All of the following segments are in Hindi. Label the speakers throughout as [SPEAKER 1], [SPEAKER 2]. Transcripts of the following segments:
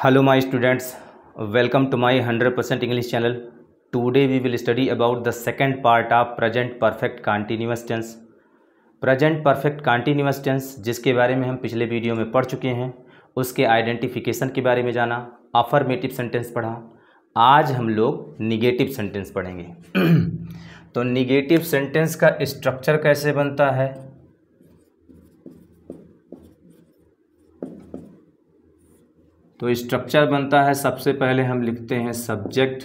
[SPEAKER 1] Hello my students, welcome to my 100% English channel. Today we will study about the second part of present perfect continuous tense. Present perfect continuous tense जिसके बारे में हम पिछले वीडियो में पढ़ चुके हैं, उसके आइडेंटिफिकेशन के बारे में जाना, अफर्मेटिव सेंटेंस पढ़ा। आज हम लोग निगेटिव सेंटेंस पढ़ेंगे। तो निगेटिव सेंटेंस का स्ट्रक्चर कैसे बनता है, तो स्ट्रक्चर बनता है, सबसे पहले हम लिखते हैं सब्जेक्ट,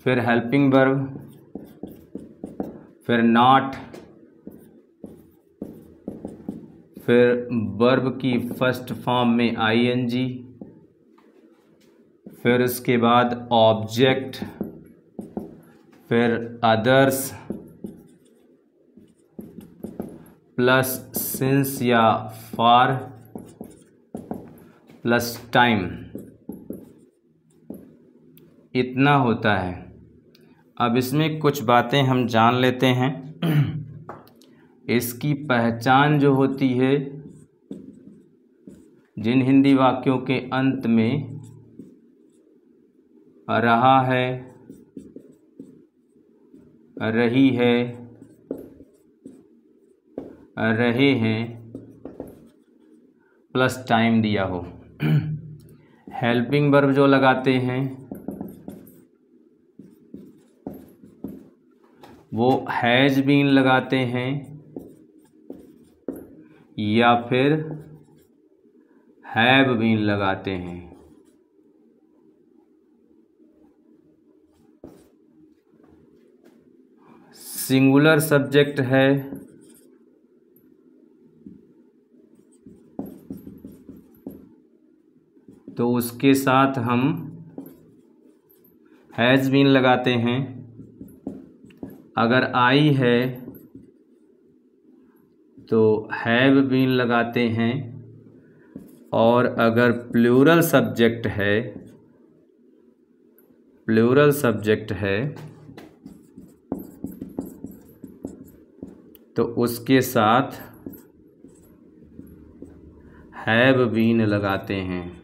[SPEAKER 1] फिर हेल्पिंग वर्ब, फिर नॉट, फिर वर्ब की फर्स्ट फॉर्म में आईएनजी, फिर उसके बाद ऑब्जेक्ट, फिर अदर्स प्लस सिंस या फॉर प्लस टाइम, इतना होता है। अब इसमें कुछ बातें हम जान लेते हैं। इसकी पहचान जो होती है, जिन हिंदी वाक्यों के अंत में रहा है, रही है, रहे हैं प्लस टाइम दिया हो। हेल्पिंग वर्ब जो लगाते हैं वो हैज बीन लगाते हैं या फिर हैव बीन लगाते हैं। सिंगुलर सब्जेक्ट है तो उसके साथ हम हैज बीन लगाते हैं। अगर आई है तो हैव बीन लगाते हैं, और अगर प्लूरल सब्जेक्ट है तो उसके साथ हैव बीन लगाते हैं।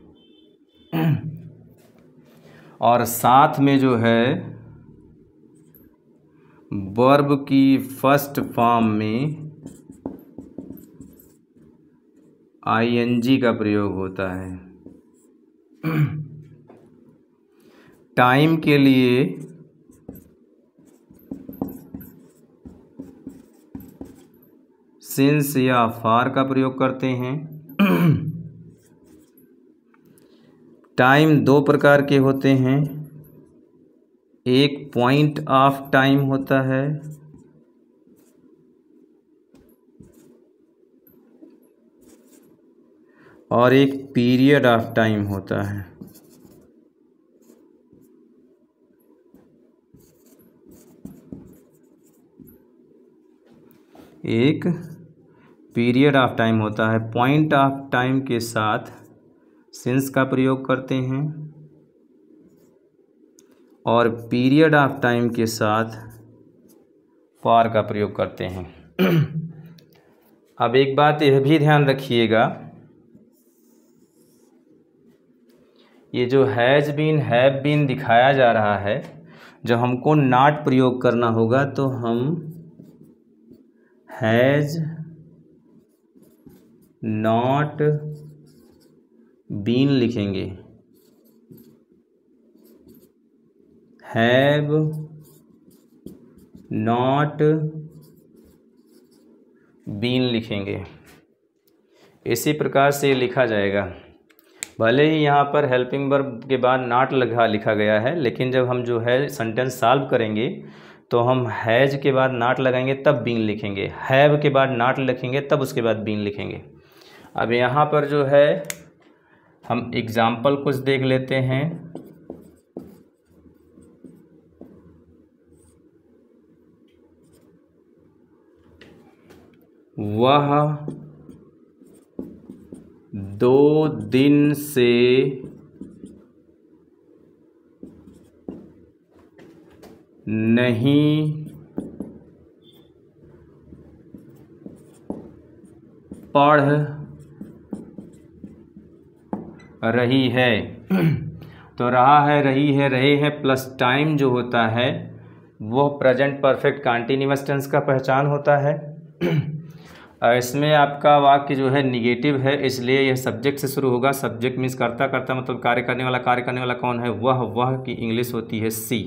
[SPEAKER 1] और साथ में जो है वर्ब की फर्स्ट फॉर्म में आईएनजी का प्रयोग होता है। टाइम के लिए सिंस या फॉर का प्रयोग करते हैं। टाइम दो प्रकार के होते हैं, एक पॉइंट ऑफ टाइम होता है और एक पीरियड ऑफ टाइम होता है। एक पीरियड ऑफ टाइम होता है। पॉइंट ऑफ टाइम के साथ सिंस का प्रयोग करते हैं और पीरियड ऑफ टाइम के साथ फॉर का प्रयोग करते हैं। अब एक बात यह भी ध्यान रखिएगा, ये जो हैज बीन हैव बीन दिखाया जा रहा है, जब हमको नॉट प्रयोग करना होगा तो हम हैज नॉट बीन लिखेंगे, हैव नॉट बीन लिखेंगे। इसी प्रकार से लिखा जाएगा। भले ही यहाँ पर हेल्पिंग वर्ब के बाद नॉट लिखा गया है, लेकिन जब हम जो है सेंटेंस सॉल्व करेंगे तो हम हैज के बाद नॉट लगाएंगे तब बीन लिखेंगे, हैव के बाद नॉट लिखेंगे तब उसके बाद बीन लिखेंगे। अब यहाँ पर जो है हम एग्जाम्पल कुछ देख लेते हैं। वह 2 दिन से नहीं पढ़ रही है। तो रहा है, रही है, रहे हैं प्लस टाइम जो होता है वो प्रेजेंट परफेक्ट कंटीन्यूअस टेंस का पहचान होता है। इसमें आपका वाक्य जो है निगेटिव है, इसलिए यह सब्जेक्ट से शुरू होगा। सब्जेक्ट मीन्स करता करता मतलब कार्य करने वाला। कार्य करने वाला कौन है? वह की इंग्लिश होती है सी।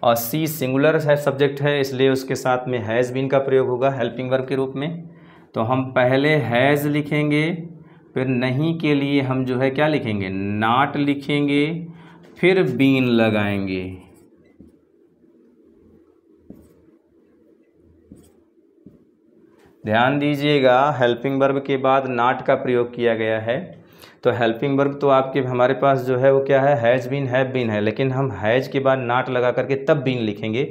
[SPEAKER 1] और सी सिंगुलर है, सब्जेक्ट है, इसलिए उसके साथ में हैज़ बीन का प्रयोग होगा हेल्पिंग वर्ब के रूप में। तो हम पहले हैज़ लिखेंगे, फिर नहीं के लिए हम जो है क्या लिखेंगे? नॉट लिखेंगे, फिर बीन लगाएंगे। ध्यान दीजिएगा, हेल्पिंग वर्ब के बाद नॉट का प्रयोग किया गया है। तो हेल्पिंग वर्ब तो आपके हमारे पास जो है वो क्या है? हैज़ बीन, हैव बीन है, लेकिन हम हैज़ के बाद नॉट लगा करके तब बीन लिखेंगे।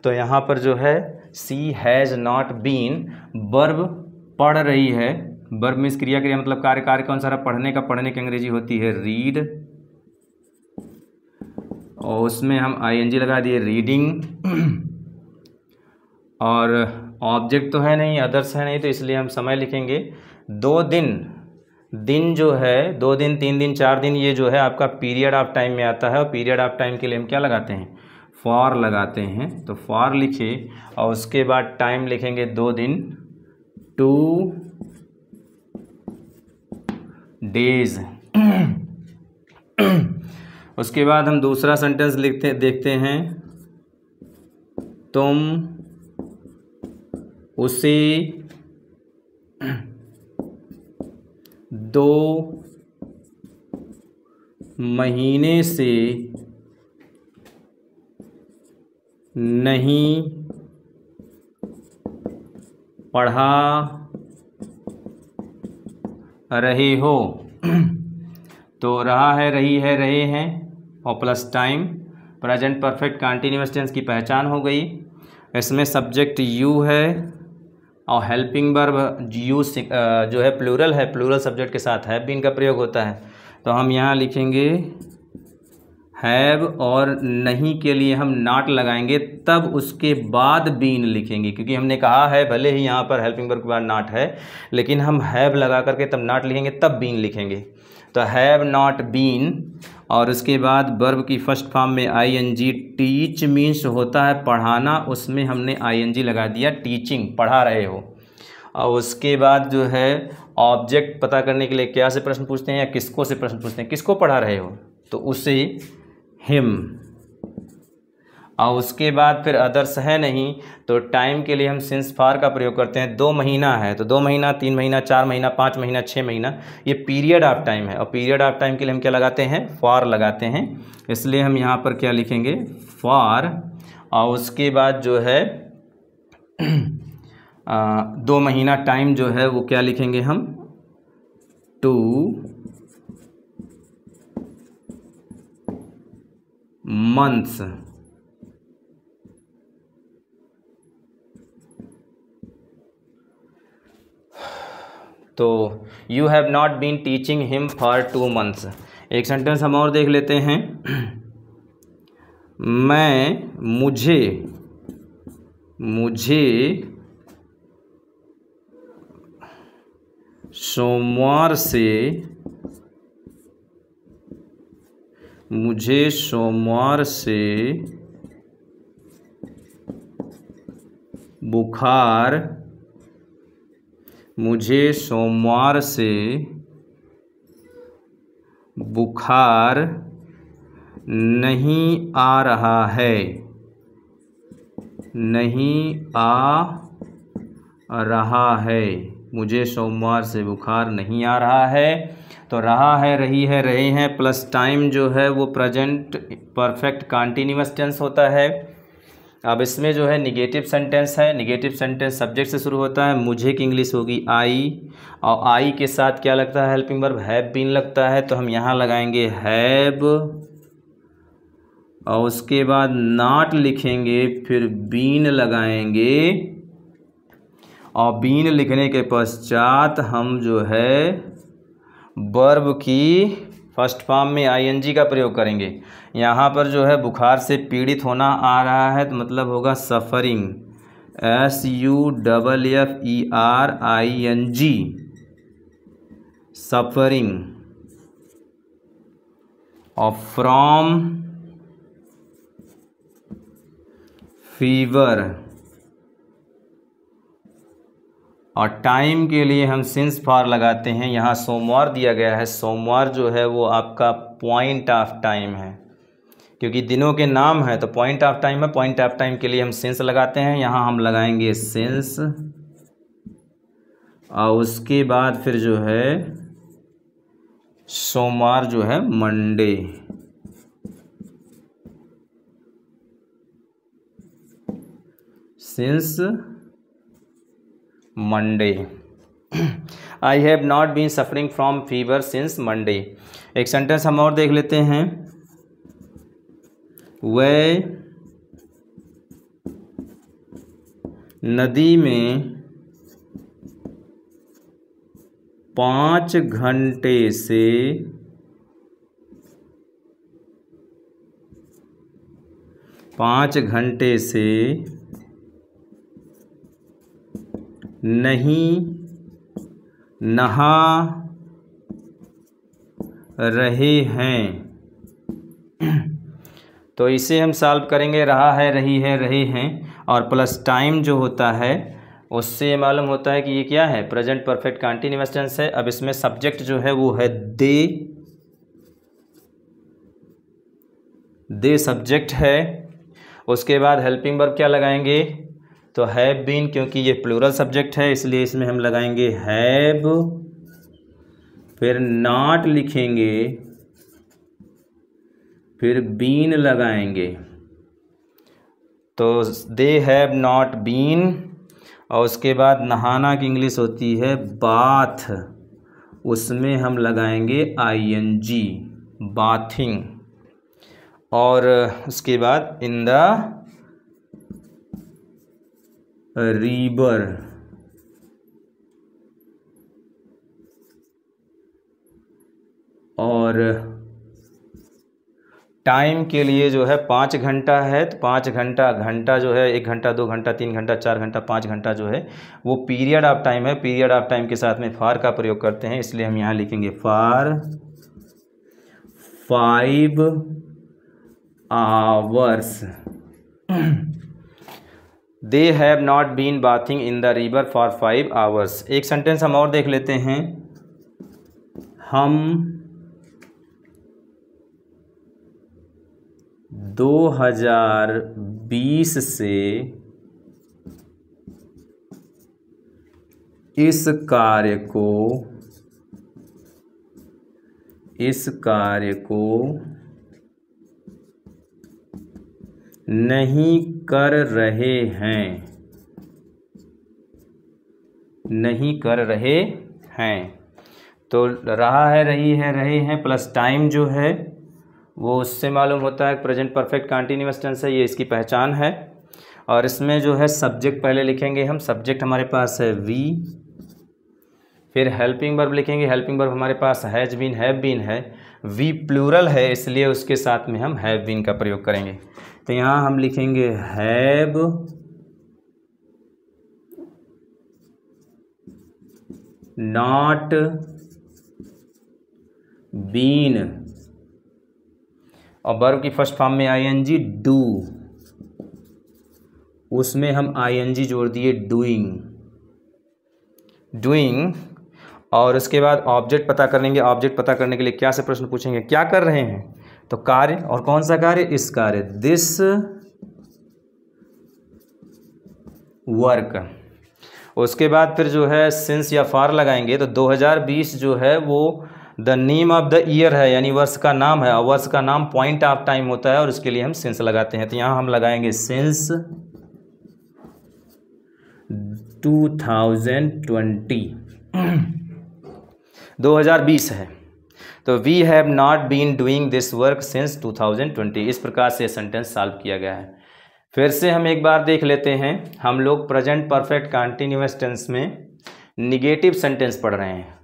[SPEAKER 1] तो यहाँ पर जो है she has not been, verb पढ़ रही है। वर्ब मीन्स क्रिया, क्रिया मतलब कार्य, कार्य कौन सा? पढ़ने का। पढ़ने की अंग्रेजी होती है रीड, और उसमें हम आईएनजी लगा दिए रीडिंग। और ऑब्जेक्ट तो है नहीं, अदर्स है नहीं, तो इसलिए हम समय लिखेंगे 2 दिन। दिन जो है 2 दिन, 3 दिन, 4 दिन, ये जो है आपका पीरियड ऑफ टाइम में आता है। और पीरियड ऑफ टाइम के लिए हम क्या लगाते हैं? फॉर लगाते हैं। तो फॉर लिखे और उसके बाद टाइम लिखेंगे 2 दिन, 2 डेज। उसके बाद हम दूसरा सेंटेंस देखते हैं, तुम उसे 2 महीने से नहीं पढ़ा रहे हो। तो रहा है, रही है, रहे हैं और plus time present perfect continuous tense की पहचान हो गई। इसमें सब्जेक्ट यू है और हेल्पिंग वर्ब यू जो है प्लूरल है, प्लूरल सब्जेक्ट के साथ हैव बीन का प्रयोग होता है। तो हम यहाँ लिखेंगे हैव, और नहीं के लिए हम नॉट लगाएंगे, तब उसके बाद बीन लिखेंगे, क्योंकि हमने कहा है भले ही यहाँ पर हेल्पिंग वर्ब के बाद नॉट है, लेकिन हम हैव लगा करके तब नॉट लिखेंगे, तब बीन लिखेंगे। तो हैव नॉट बीन, और उसके बाद वर्ब की फर्स्ट फॉर्म में आईएनजी। टीच मीन्स होता है पढ़ाना, उसमें हमने आईएनजी लगा दिया, टीचिंग, पढ़ा रहे हो। और उसके बाद जो है ऑब्जेक्ट पता करने के लिए क्या से प्रश्न पूछते हैं या किसको से प्रश्न पूछते हैं? किसको पढ़ा रहे हो? तो उसे, हिम। और उसके बाद फिर अदर्स है नहीं, तो टाइम के लिए हम सिंस फार का प्रयोग करते हैं। 2 महीना है तो 2 महीना, 3 महीना, 4 महीना, 5 महीना, 6 महीना, ये पीरियड ऑफ टाइम है। और पीरियड ऑफ टाइम के लिए हम क्या लगाते हैं? फॉर लगाते हैं। इसलिए हम यहाँ पर क्या लिखेंगे? फॉर। और उसके बाद जो है 2 महीना टाइम जो है वो क्या लिखेंगे हम? 2 months। तो you have not been teaching him for 2 months। एक सेंटेंस हम और देख लेते हैं, मुझे सोमवार से बुखार नहीं आ रहा है, मुझे सोमवार से बुखार नहीं आ रहा है। तो रहा है, रही है, रहे हैं प्लस टाइम जो है वो प्रेजेंट परफेक्ट कंटीन्यूअस टेंस होता है। अब इसमें जो है निगेटिव सेंटेंस है। निगेटिव सेंटेंस सब्जेक्ट से शुरू होता है। मुझे की इंग्लिश होगी आई, और आई के साथ क्या लगता है? हेल्पिंग वर्ब हैव बीन लगता है। तो हम यहाँ लगाएंगे हैव, और उसके बाद नॉट लिखेंगे, फिर बीन लगाएंगे, और बीन लिखने के पश्चात हम जो है वर्ब की फर्स्ट फॉर्म में आईएनजी का प्रयोग करेंगे। यहाँ पर जो है बुखार से पीड़ित होना आ रहा है, तो मतलब होगा suffering, SUFFERING। suffering or from fever, और टाइम के लिए हम सिंस फॉर लगाते हैं। यहाँ सोमवार दिया गया है, सोमवार जो है वो आपका पॉइंट ऑफ टाइम है, क्योंकि दिनों के नाम है तो पॉइंट ऑफ टाइम है। पॉइंट ऑफ टाइम के लिए हम सिंस लगाते हैं। यहाँ हम लगाएंगे सिंस, और उसके बाद फिर जो है सोमवार जो है Monday. Since Monday. I have not been suffering from fever since Monday. एक सेंटेंस हम और देख लेते हैं। वह नदी में 5 घंटे से नहीं नहा रहे हैं। तो इसे हम सॉल्व करेंगे। रहा है, रही है, रहे हैं, और प्लस टाइम जो होता है उससे मालूम होता है कि ये क्या है, प्रेजेंट परफेक्ट कंटीन्यूअस टेंस है। अब इसमें सब्जेक्ट जो है वो है दे सब्जेक्ट है। उसके बाद हेल्पिंग वर्ब क्या लगाएंगे, तो हैव बीन, क्योंकि ये प्लूरल सब्जेक्ट है इसलिए इसमें हम लगाएंगे हैव, फिर नॉट लिखेंगे, फिर बीन लगाएंगे। तो दे हैव नॉट बीन, और उसके बाद नहाना की इंग्लिश होती है बाथ, उसमें हम लगाएंगे ING, बाथिंग। और उसके बाद इन द रिवर, और टाइम के लिए जो है 5 घंटा है, तो 5 घंटा, घंटा जो है 1 घंटा, 2 घंटा, 3 घंटा, 4 घंटा, 5 घंटा जो है वो पीरियड ऑफ टाइम है। पीरियड ऑफ टाइम के साथ में फॉर का प्रयोग करते हैं, इसलिए हम यहाँ लिखेंगे for 5 hours. They have not been bathing in the river for 5 hours. एक सेंटेंस हम और देख लेते हैं। हम 2020 से इस कार्य को नहीं कर रहे हैं। तो रहा है, रही है, रहे हैं, प्लस टाइम जो है वो उससे मालूम होता है प्रेजेंट परफेक्ट कंटीन्यूअस टेंस है, ये इसकी पहचान है। और इसमें जो है सब्जेक्ट पहले लिखेंगे हम। सब्जेक्ट हमारे पास है वी, फिर हेल्पिंग वर्ब लिखेंगे। हेल्पिंग वर्ब हमारे पास हैज बीन, हैव बीन है। वी प्लूरल है इसलिए उसके साथ में हम हैव बीन का प्रयोग करेंगे। तो यहाँ हम लिखेंगे हैव नॉट बीन, और वर्ब की फर्स्ट फॉर्म में ING डू, उसमें हम ING जोड़ दिए डूइंग। और उसके बाद ऑब्जेक्ट पता कर लेंगे। ऑब्जेक्ट पता करने के लिए क्या से प्रश्न पूछेंगे, क्या कर रहे हैं, तो कार्य, और कौन सा कार्य, इस कार्य, दिस वर्क। उसके बाद फिर जो है सिंस या फॉर लगाएंगे। तो 2020 जो है वो the name of the year है, यानी वर्ष का नाम है, और वर्ष का नाम पॉइंट ऑफ टाइम होता है, और उसके लिए हम सिंस लगाते हैं। तो यहाँ हम लगाएंगे सिंस 2020 2020 है। तो we have not been doing this work since 2020। इस प्रकार से सेंटेंस सॉल्व किया गया है। फिर से हम एक बार देख लेते हैं। हम लोग प्रेजेंट परफेक्ट कंटीन्यूअस टेंस में निगेटिव सेंटेंस पढ़ रहे हैं।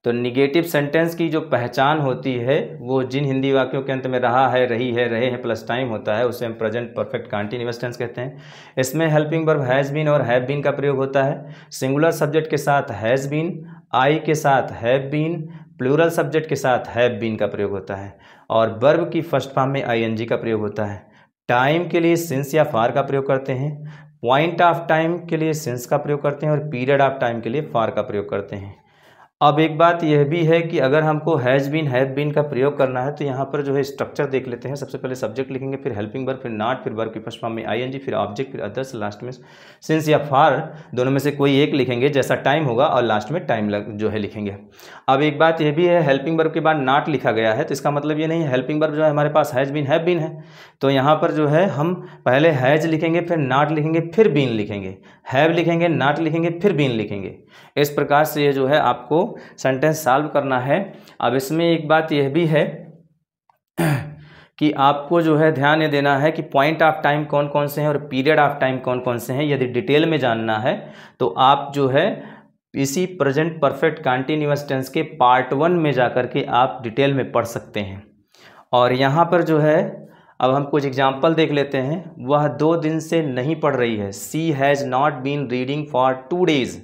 [SPEAKER 1] तो निगेटिव सेंटेंस की जो पहचान होती है वो जिन हिंदी वाक्यों के अंत में रहा है, रही है, रहे हैं प्लस टाइम होता है, उसे हम प्रेजेंट परफेक्ट कंटीन्यूअस टेंस कहते हैं। इसमें हेल्पिंग वर्ब हैज़ बीन और हैव बीन का प्रयोग होता है। सिंगुलर सब्जेक्ट के साथ हैज़ बीन आई के साथ हैव बीन, प्लूरल सब्जेक्ट के साथ हैव बीन का प्रयोग होता है, और वर्ब की फर्स्ट फॉर्म में आईएनजी का प्रयोग होता है। टाइम के लिए सिंस या फार का प्रयोग करते हैं, पॉइंट ऑफ टाइम के लिए सिंस का प्रयोग करते हैं, और पीरियड ऑफ टाइम के लिए फार का प्रयोग करते हैं। अब एक बात यह भी है कि अगर हमको हैज़ बीन हैव बीन का प्रयोग करना है तो यहाँ पर जो है स्ट्रक्चर देख लेते हैं। सबसे पहले सब्जेक्ट लिखेंगे, फिर हेल्पिंग वर्ब, फिर नॉट, फिर वर्ब की फर्स्ट फॉर्म में आईएनजी, फिर ऑब्जेक्ट, फिर अदर्स, लास्ट में सिंस या फार, दोनों में से कोई एक लिखेंगे जैसा टाइम होगा, और लास्ट में टाइम जो है लिखेंगे। अब एक बात यह भी है, हेल्पिंग वर्ब के बाद नॉट लिखा गया है तो इसका मतलब ये नहीं है हेल्पिंग वर्ब जो है हमारे पास हैज़ बीन हैव बीन है, तो यहाँ पर जो है हम पहले हैज़ लिखेंगे, फिर नॉट लिखेंगे, फिर बीन लिखेंगे, हैव लिखेंगे, नॉट लिखेंगे, फिर बीन लिखेंगे। इस प्रकार से ये जो है आपको सेंटेंस सॉल्व करना है। अब इसमें एक बात यह भी है कि आपको जो है ध्यान ये देना है कि पॉइंट ऑफ टाइम कौन कौन से हैं और पीरियड ऑफ टाइम कौन कौन से हैं। यदि डिटेल में जानना है तो आप जो है इसी प्रेजेंट परफेक्ट कंटीन्यूअस टेंस के पार्ट 1 में जाकर के आप डिटेल में पढ़ सकते हैं। और यहाँ पर जो है अब हम कुछ एग्जाम्पल देख लेते हैं। वह 2 दिन से नहीं पढ़ रही है, she has not been reading for 2 days।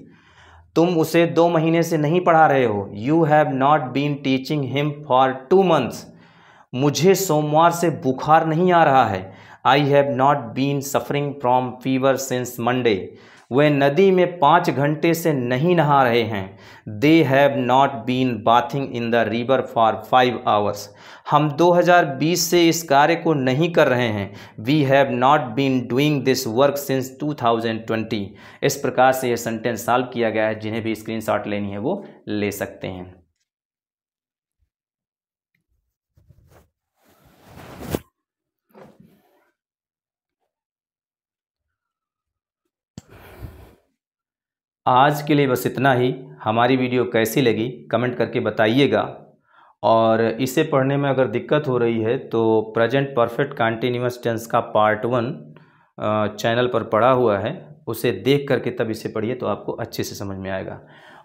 [SPEAKER 1] तुम उसे 2 महीने से नहीं पढ़ा रहे हो, you have not been teaching him for 2 months। मुझे सोमवार से बुखार नहीं आ रहा है, I have not been suffering from fever since Monday. वे नदी में 5 घंटे से नहीं नहा रहे हैं, they have not been bathing in the river for 5 hours। हम 2020 से इस कार्य को नहीं कर रहे हैं, we have not been doing this work since 2020। इस प्रकार से यह सेंटेंस सॉल्व किया गया है। जिन्हें भी स्क्रीनशॉट लेनी है वो ले सकते हैं। आज के लिए बस इतना ही। हमारी वीडियो कैसी लगी कमेंट करके बताइएगा, और इसे पढ़ने में अगर दिक्कत हो रही है तो प्रेजेंट परफेक्ट कंटीन्यूअस टेंस का पार्ट 1 चैनल पर पड़ा हुआ है, उसे देख करके तब इसे पढ़िए तो आपको अच्छे से समझ में आएगा।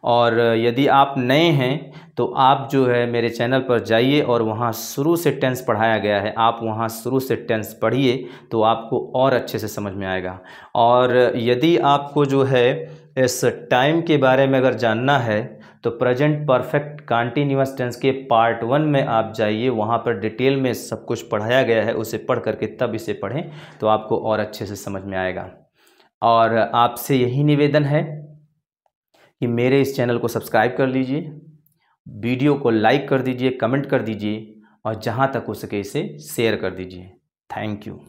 [SPEAKER 1] और यदि आप नए हैं तो आप जो है मेरे चैनल पर जाइए और वहाँ शुरू से टेंस पढ़ाया गया है, आप वहाँ शुरू से टेंस पढ़िए तो आपको और अच्छे से समझ में आएगा। और यदि आपको जो है इस टाइम के बारे में अगर जानना है तो प्रेजेंट परफेक्ट कंटीन्यूअस टेंस के पार्ट 1 में आप जाइए, वहाँ पर डिटेल में सब कुछ पढ़ाया गया है, उसे पढ़ करके तब इसे पढ़ें तो आपको और अच्छे से समझ में आएगा। और आपसे यही निवेदन है कि मेरे इस चैनल को सब्सक्राइब कर लीजिए, वीडियो को लाइक कर दीजिए, कमेंट कर दीजिए, और जहाँ तक हो सके इसे शेयर कर दीजिए। Thank you.